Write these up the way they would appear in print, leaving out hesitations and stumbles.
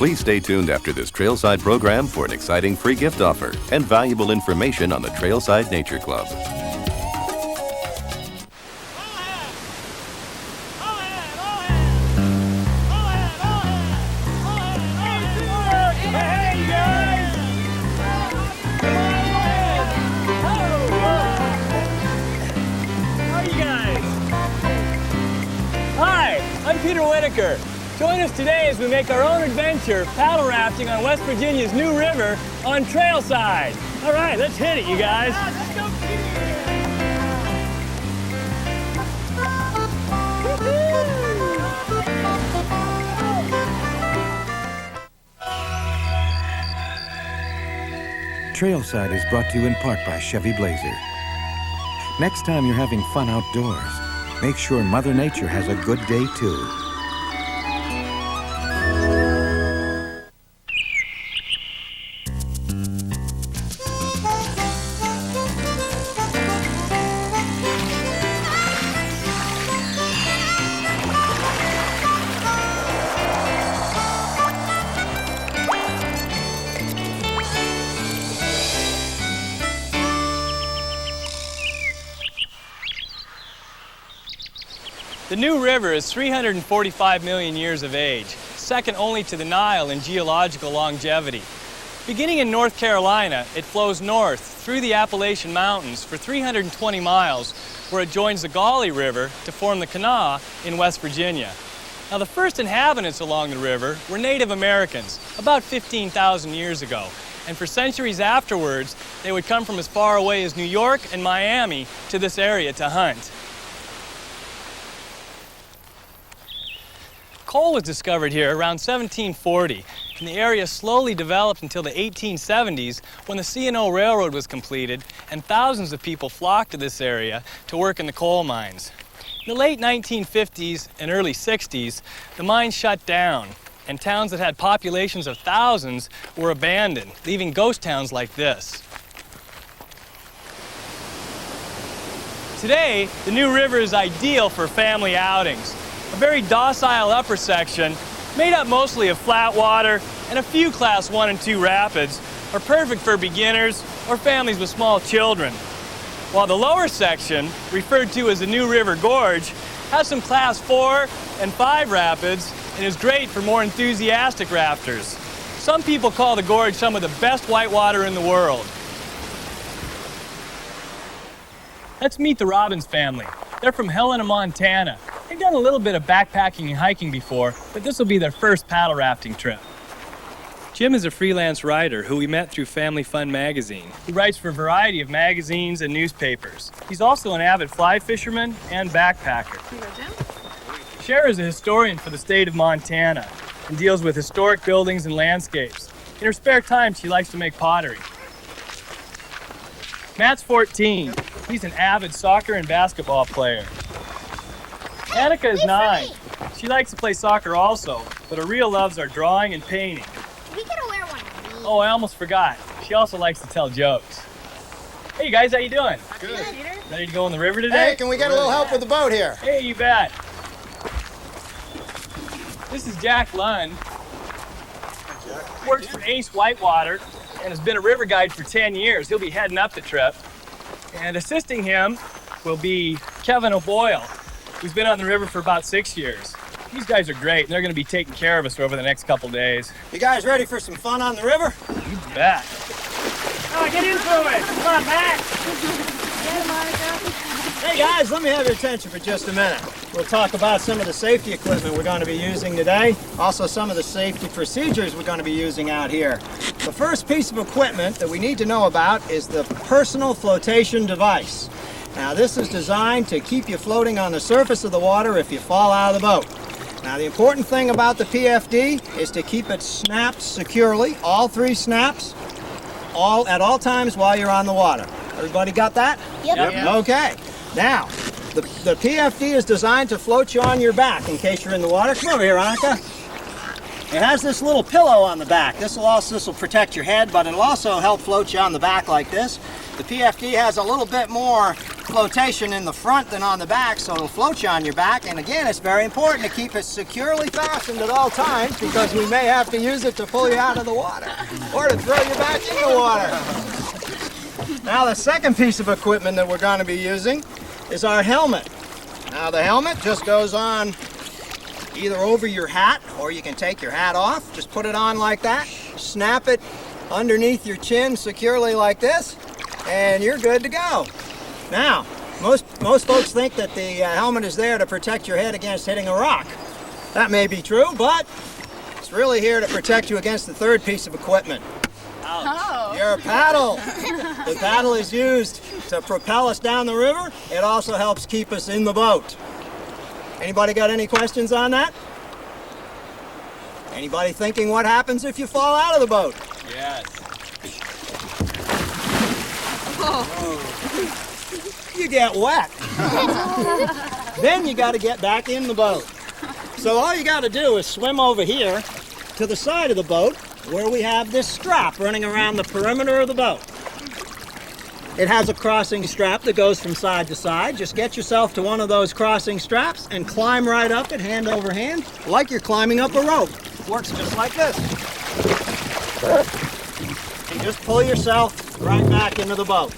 Please stay tuned after this Trailside program for an exciting free gift offer and valuable information on the Trailside Nature Club. I'm Peter Whittaker. Join us today as we make our own adventure paddle rafting on West Virginia's new river on Trailside. All right, let's hit it, you guys. Let's go, Trailside is brought to you in part by Chevy Blazer. Next time you're having fun outdoors, make sure Mother Nature has a good day, too. The new river is 345 million years of age, second only to the Nile in geological longevity. Beginning in North Carolina, it flows north through the Appalachian Mountains for 320 miles, where it joins the Gauley River to form the Kanawha in West Virginia. Now, the first inhabitants along the river were Native Americans about 15,000 years ago, and for centuries afterwards, they would come from as far away as New York and Miami to this area to hunt. Coal was discovered here around 1740, and the area slowly developed until the 1870s when the C&O Railroad was completed and thousands of people flocked to this area to work in the coal mines. In the late 1950s and early 60s, the mines shut down, and towns that had populations of thousands were abandoned, leaving ghost towns like this. Today, the new river is ideal for family outings. A very docile upper section, made up mostly of flat water and a few Class 1 and 2 rapids, are perfect for beginners or families with small children. While the lower section, referred to as the New River Gorge, has some Class 4 and 5 rapids and is great for more enthusiastic rafters. Some people call the gorge some of the best whitewater in the world. Let's meet the Robbins family. They're from Helena, Montana. They've done a little bit of backpacking and hiking before, but this will be their first paddle rafting trip. Jim is a freelance writer who we met through Family Fun magazine. He writes for a variety of magazines and newspapers. He's also an avid fly fisherman and backpacker. Here you go, Jim. Cher is a historian for the state of Montana and deals with historic buildings and landscapes. In her spare time, she likes to make pottery. Matt's 14. He's an avid soccer and basketball player. Annika is 9. She likes to play soccer also, but her real loves are drawing and painting. We gotta wear one of these. Oh, I almost forgot. She also likes to tell jokes. Hey guys, how you doing? Good. Peter? Ready to go in the river today? Hey, can we get a little help with the boat here? Hey, you bet. This is Jack Lund. Works for Ace Whitewater and has been a river guide for 10 years. He'll be heading up the trip. And assisting him will be Kevin O'Boyle, who's been on the river for about 6 years. These guys are great, and they're going to be taking care of us over the next couple days. You guys ready for some fun on the river? You bet. Oh, get into it! Come on, Matt! Hey guys, let me have your attention for just a minute. We'll talk about some of the safety equipment we're going to be using today, also some of the safety procedures we're going to be using out here. The first piece of equipment that we need to know about is the personal flotation device. Now this is designed to keep you floating on the surface of the water if you fall out of the boat. Now the important thing about the PFD is to keep it snapped securely, all 3 snaps, at all times while you're on the water. Everybody got that? Yep. Okay. Now, the PFD is designed to float you on your back in case you're in the water. Come over here, Annika. It has this little pillow on the back. This will protect your head, but it'll also help float you on the back like this. The PFD has a little bit more flotation in the front than on the back, so it'll float you on your back. And again, it's very important to keep it securely fastened at all times because we may have to use it to pull you out of the water or to throw you back in the water. Now, the second piece of equipment that we're going to be using is our helmet. Now, the helmet just goes on either over your hat, or you can take your hat off. Just put it on like that, snap it underneath your chin securely like this, and you're good to go. Now, most folks think that the helmet is there to protect your head against hitting a rock. That may be true, but it's really here to protect you against the third piece of equipment. Oh. Your paddle. The paddle is used to propel us down the river. It also helps keep us in the boat. Anybody got any questions on that? Anybody thinking what happens if you fall out of the boat? Yes. You get wet. Then you got to get back in the boat. So all you got to do is swim over here to the side of the boat where we have this strap running around the perimeter of the boat. It has a crossing strap that goes from side to side. Just get yourself to one of those crossing straps and climb right up it hand over hand like you're climbing up a rope. Works just like this. And just pull yourself right back into the boat.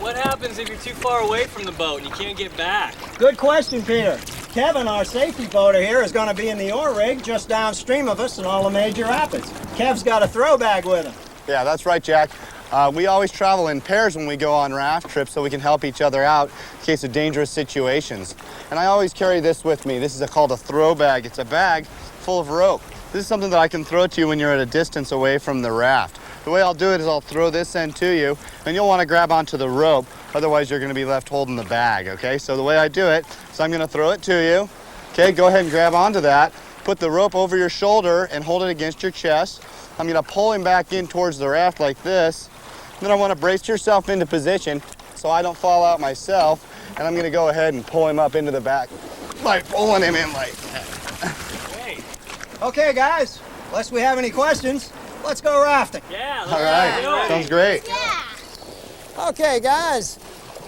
What happens if you're too far away from the boat and you can't get back? Good question, Peter. Kevin, our safety boater here, is going to be in the oar rig just downstream of us in all the major rapids. Kev's got a throw bag with him. Yeah, that's right, Jack. We always travel in pairs when we go on raft trips so we can help each other out in case of dangerous situations. And I always carry this with me. This is called a throw bag. It's a bag full of rope. This is something that I can throw to you when you're at a distance away from the raft. The way I'll do it is I'll throw this end to you, and you'll want to grab onto the rope, otherwise you're going to be left holding the bag, okay? So the way I do it is I'm going to throw it to you. Okay, go ahead and grab onto that. Put the rope over your shoulder and hold it against your chest. I'm going to pull him back in towards the raft like this. Then I want to brace yourself into position so I don't fall out myself, and I'm going to go ahead and pull him up into the back by pulling him in like that. Okay, guys, unless we have any questions, let's go rafting. Yeah, All right, sounds great. Yeah. Okay, guys,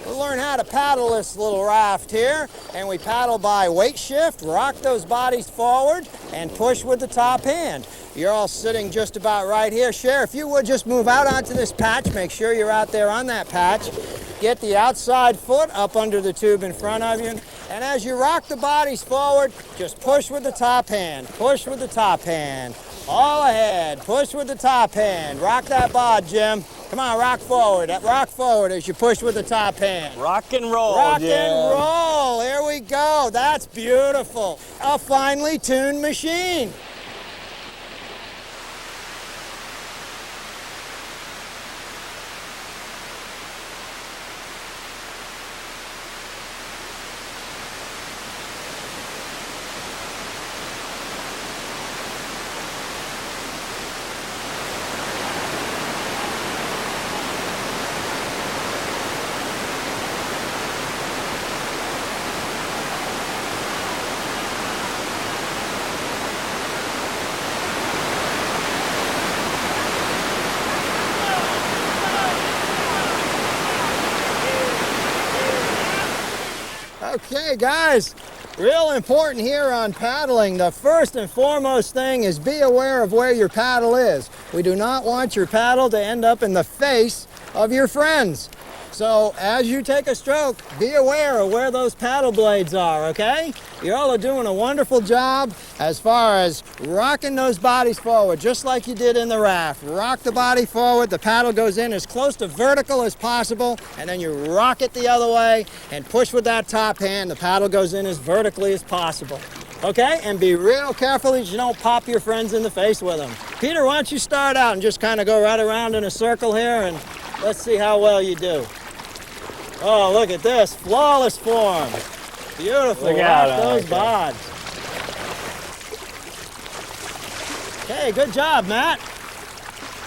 we'll learn how to paddle this little raft here, and we paddle by weight shift, rock those bodies forward, and push with the top hand. You're all sitting just about right here. Cher, if you would just move out onto this patch, make sure you're out there on that patch. Get the outside foot up under the tube in front of you, and as you rock the bodies forward, just push with the top hand, push with the top hand. All ahead, push with the top hand. Rock that bod, Jim. Come on, rock forward as you push with the top hand. Rock and roll, Rock Jim. and roll, here we go. That's beautiful. A finely tuned machine. Okay, guys, real important here on paddling. The first and foremost thing is be aware of where your paddle is. We do not want your paddle to end up in the face of your friends. So as you take a stroke, be aware of where those paddle blades are, okay? You all are doing a wonderful job as far as rocking those bodies forward, just like you did in the raft. Rock the body forward, the paddle goes in as close to vertical as possible, and then you rock it the other way and push with that top hand. The paddle goes in as vertically as possible. Okay, and be real careful that you don't pop your friends in the face with them. Peter, why don't you start out and just kind of go right around in a circle here, and let's see how well you do. Oh, look at this, flawless form. Beautiful, Look out, rock those okay. bods. Okay, good job, Matt.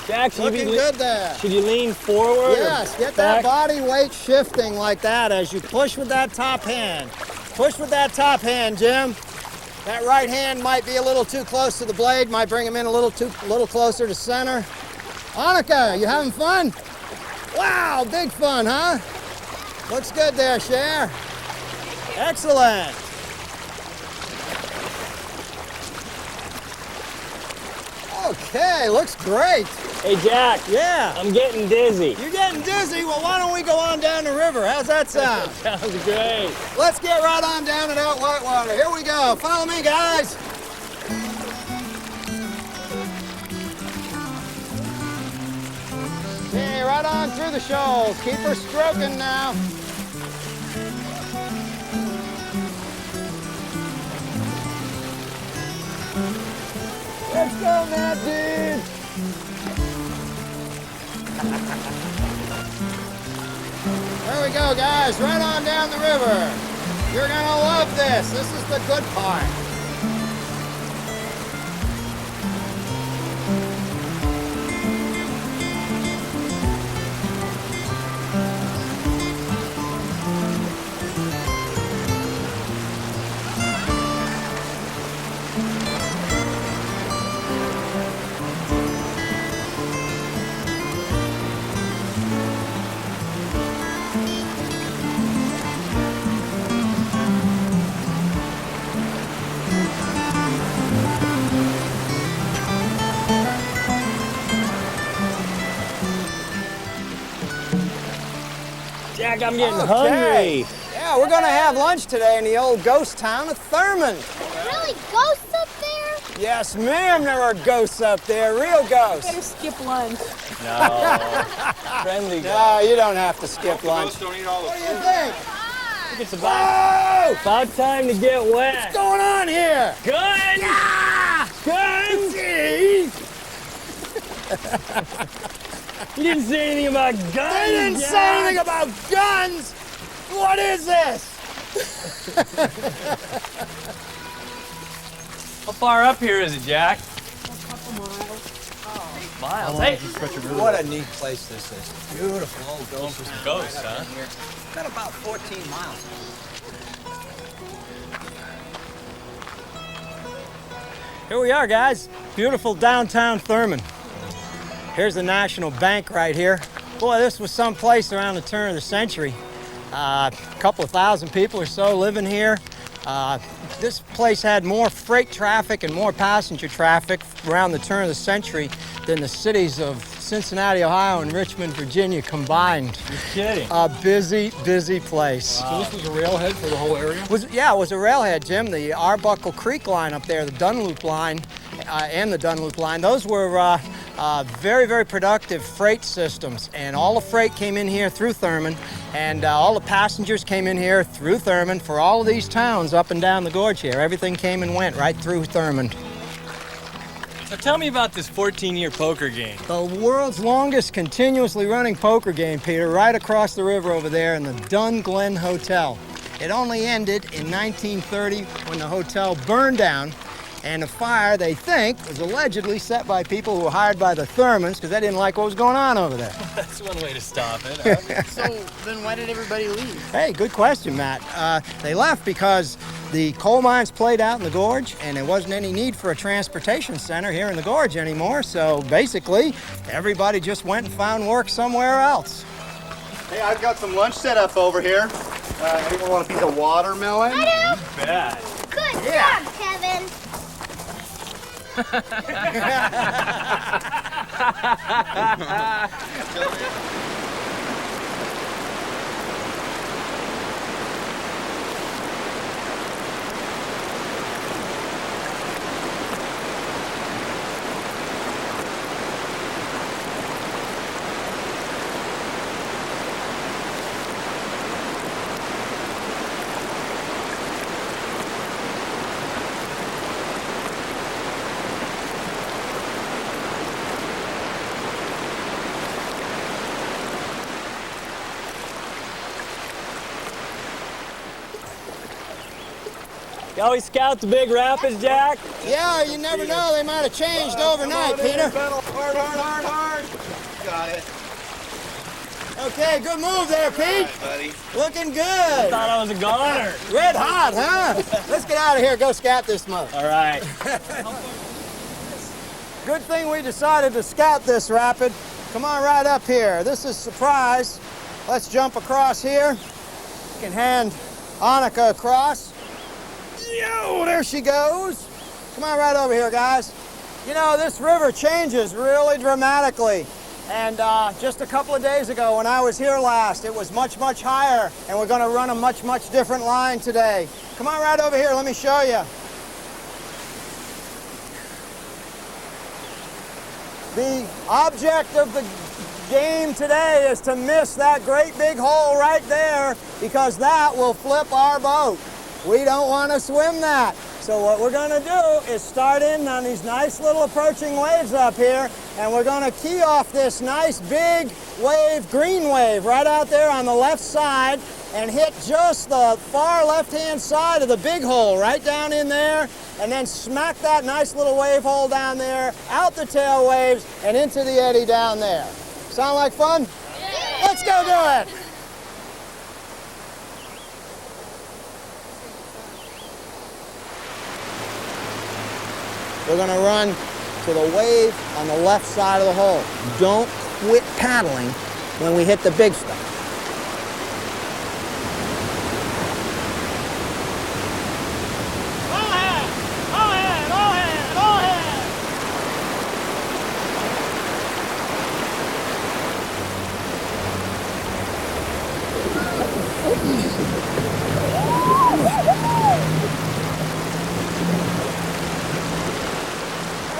Jack, should Looking good there. Should you lean forward? Yes, or get that back? body weight shifting like that as you push with that top hand. Push with that top hand, Jim. That right hand might be a little too close to the blade, might bring him in a little closer to center. Annika, you having fun? Wow, big fun, huh? Looks good there, Cher. Excellent. Okay, looks great. Hey, Jack. Yeah. I'm getting dizzy. You're getting dizzy? Well, why don't we go on down the river? How's that sound? Sounds great. Let's get right on down to that whitewater. Here we go. Follow me, guys. Okay, right on through the shoals. Keep her stroking now. Let's go, Matt, dude. There we go, guys. Right on down the river. You're gonna love this. This is the good part. Jack, I'm getting hungry. Yeah, we're gonna have lunch today in the old ghost town of Thurman. Really? Ghosts up there? Yes, ma'am, there are ghosts up there, real ghosts. Better skip lunch. No. Friendly guy. No, you don't have to skip lunch. Don't eat all What the do you think? I think it's about time to get wet. What's going on here? Guns! Guns! You didn't say anything about guns. They didn't Jack. say anything about guns. What is this? How far up here is it, Jack? A couple miles. Miles. Hey, What a neat place this is. Beautiful old going for some ghosts, huh? Got about 14 miles. Here we are, guys. Beautiful downtown Thurman. Here's the National Bank right here. Boy, this was some place around the turn of the century. A couple of thousand people or so living here. This place had more freight traffic and more passenger traffic around the turn of the century than the cities of Cincinnati, Ohio, and Richmond, Virginia combined. You're kidding. A busy, busy place. Wow. So this was a railhead for the whole area? It was a railhead, Jim. The Arbuckle Creek line up there, the Dunloop line, and the Dunloop line, those were very, very productive freight systems. And all the freight came in here through Thurman, and all the passengers came in here through Thurman for all of these towns up and down the gorge here. Everything came and went right through Thurman. So tell me about this 14-year poker game. The world's longest continuously running poker game, Peter, right across the river over there in the Dun Glen Hotel. It only ended in 1930 when the hotel burned down, and the fire, they think, was allegedly set by people who were hired by the Thurmans because they didn't like what was going on over there. That's one way to stop it. Huh? So then why did everybody leave? Hey, good question, Matt. They left because the coal mines played out in the gorge, and there wasn't any need for a transportation center here in the gorge anymore. So basically, everybody just went and found work somewhere else. Hey, I've got some lunch set up over here. Anyone want a piece of watermelon? I do. Bad. Good Yeah. job, Kevin. You always scout the big rapids, Jack? Yeah, you never know. They might have changed overnight, Peter. Hard, hard, hard, hard. Got it. Okay, good move there, Pete. Buddy. Looking good. Thought I was a goner. Red hot, huh? Let's get out of here. Go scout this mud. All right. Good thing we decided to scout this rapid. Come on right up here. This is Surprise. Let's jump across here. can hand Annika across. Yo, there she goes. Come on right over here, guys. You know, this river changes really dramatically. And just a couple of days ago when I was here last, it was much, much higher. And we're going to run a much, much different line today. Come on right over here, let me show you. The object of the game today is to miss that great big hole right there, because that will flip our boat. We don't want to swim that. So what we're going to do is start in on these nice little approaching waves up here, and we're going to key off this nice big wave, green wave, right out there on the left side, and hit just the far left-hand side of the big hole, right down in there, and then smack that nice little wave hole down there, out the tail waves, and into the eddy down there. Sound like fun? Yeah. Let's go do it! We're going to run to the wave on the left side of the hole. Don't quit paddling when we hit the big stuff.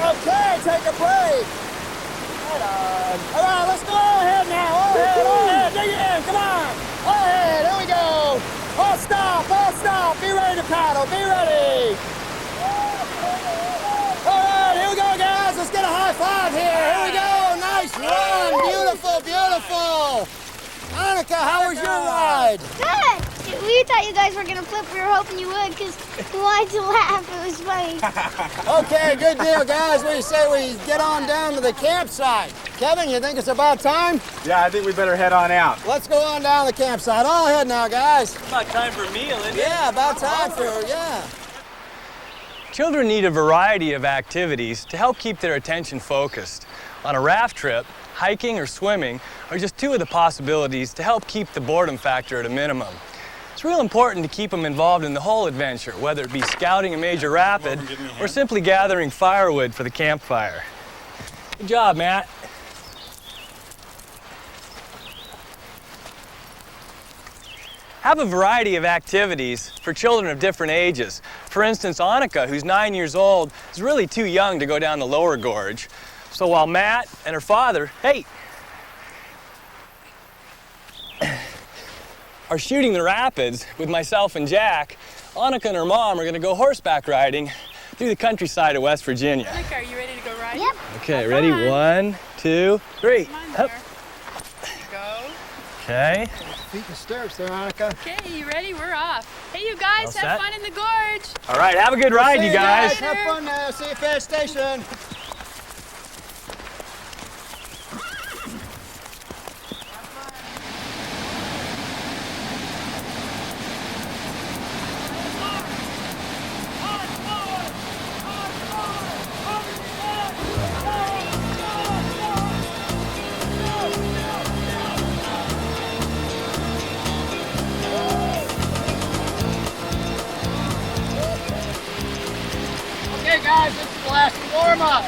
Okay, take a break. Right on. All right, let's go ahead now. All ahead, dig it in, come on. All ahead, here we go. All stop, be ready to paddle, be ready. All right, here we go, guys. Let's get a high five here. Here we go, nice run, beautiful, beautiful. Annika, how was your ride? Good. We thought you guys were going to flip. We were hoping you would because we wanted to laugh. It was funny. Okay, good deal, guys. What do you say we get on down to the campsite? Kevin, you think it's about time? Yeah, I think we better head on out. Let's go on down to the campsite. All ahead now, guys. About time for a meal, isn't it? Yeah, about time for, yeah. Children need a variety of activities to help keep their attention focused. On a raft trip, hiking or swimming are just two of the possibilities to help keep the boredom factor at a minimum. It's real important to keep them involved in the whole adventure, whether it be scouting a major rapid or simply gathering firewood for the campfire. Good job, Matt. Have a variety of activities for children of different ages. For instance, Annika, who's 9 years old, is really too young to go down the lower gorge. So while Matt and her father, are shooting the rapids with myself and Jack, Annika and her mom are going to go horseback riding through the countryside of West Virginia. Whittaker, are you ready to go riding? Yep. Okay, ready? 1, 2, 3. Come on, Up. there. Go. Okay. Feet in the stirrups there, Annika. Okay, you ready? We're off. Hey, you guys, All have set? fun in the gorge. All right, have a good ride, you guys. Have fun now. See you at Fed Station. Okay, guys, this is the last warm-up.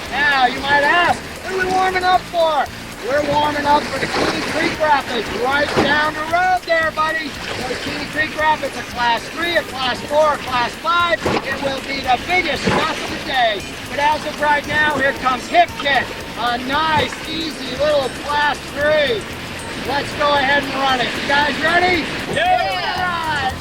Now, you might ask, what are we warming up for? We're warming up for the Keene Creek Rapids, right down the road there, buddy. The Keene Creek Rapids, a Class 3, a Class 4, a Class 5. It will be the biggest stuff of the day. But as of right now, here comes Hip Kick, a nice, easy little Class 3. Let's go ahead and run it. You guys ready? Yeah! All right.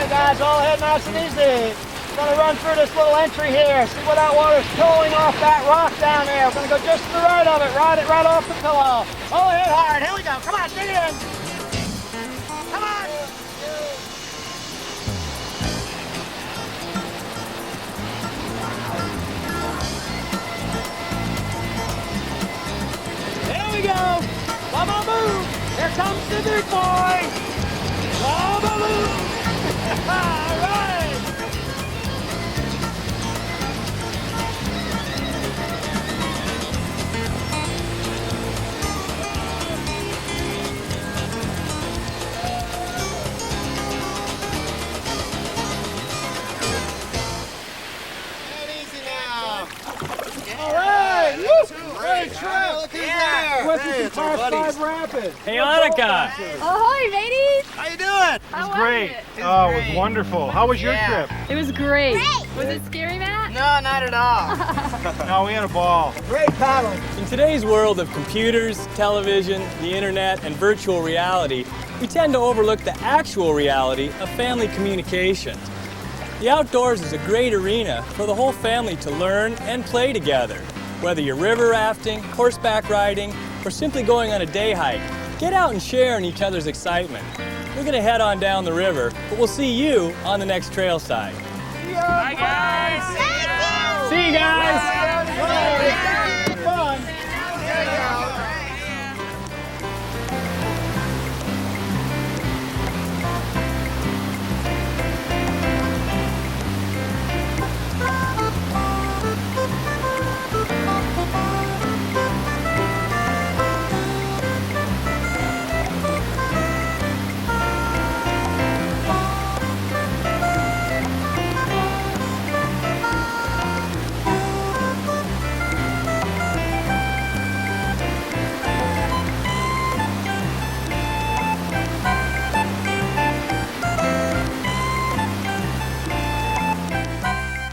Guys, all head nice and easy. We're going to run through this little entry here. See where that water's pulling off that rock down there. We're going to go just to the right of it. Ride it right off the pillow. Pull it hard. Here we go. Come on, dig it in. Come on. There we go. Come on, move. Here comes the big boy. Come on, move. All right. Great trip! Look who's there! What's this Class 5 Rapid? Hey, Annika! Ahoy, ladies! How you doing? How was Great. it? Oh, it was wonderful. How was your trip? It was great. Was it scary, Matt? No, not at all. No, we had a ball. Great paddling. In today's world of computers, television, the internet, and virtual reality, we tend to overlook the actual reality of family communication. The outdoors is a great arena for the whole family to learn and play together. Whether you're river rafting, horseback riding, or simply going on a day hike, get out and share in each other's excitement. We're going to head on down the river, but we'll see you on the next Trailside. Bye, guys. See you guys! Fun.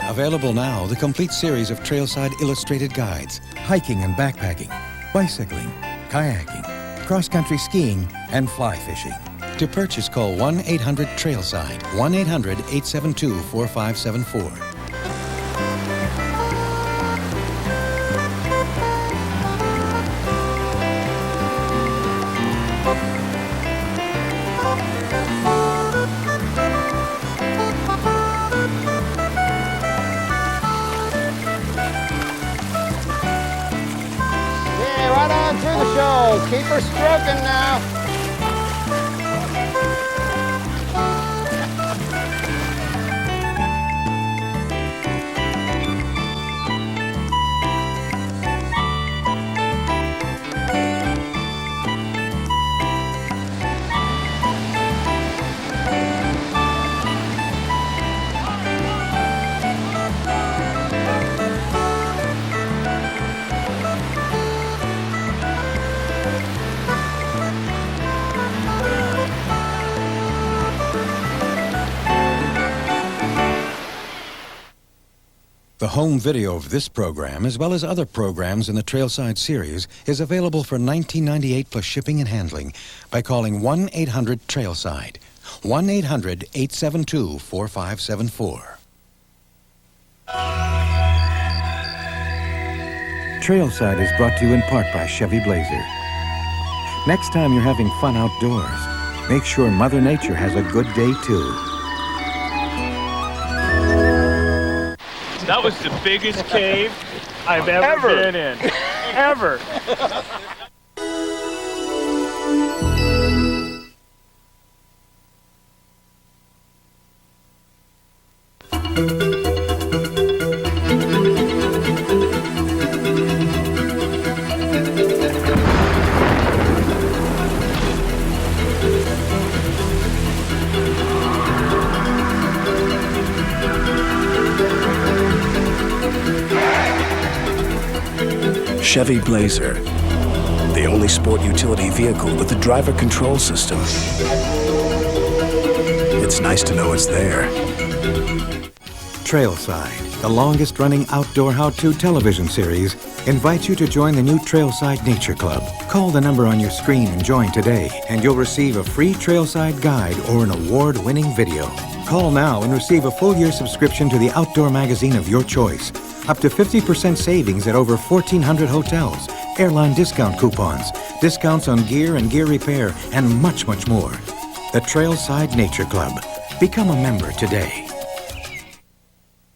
Available now, the complete series of Trailside illustrated guides, hiking and backpacking, bicycling, kayaking, cross-country skiing, and fly fishing. To purchase, call 1-800-TRAILSIDE, 1-800-872-4574. Keep her stroking now. The home video of this program, as well as other programs in the Trailside series, is available for $19.98 plus shipping and handling by calling 1-800-TRAILSIDE, 1-800-872-4574. Trailside is brought to you in part by Chevy Blazer. Next time you're having fun outdoors, make sure Mother Nature has a good day too. That was the biggest cave I've ever been in. Ever. Chevy Blazer, the only sport utility vehicle with a driver control system. It's nice to know it's there. Trailside, the longest-running outdoor how-to television series, invites you to join the new Trailside Nature Club. Call the number on your screen and join today, and you'll receive a free Trailside guide or an award-winning video. Call now and receive a full-year subscription to the outdoor magazine of your choice. Up to 50% savings at over 1,400 hotels, airline discount coupons, discounts on gear and gear repair, and much, much more. The Trailside Nature Club. Become a member today.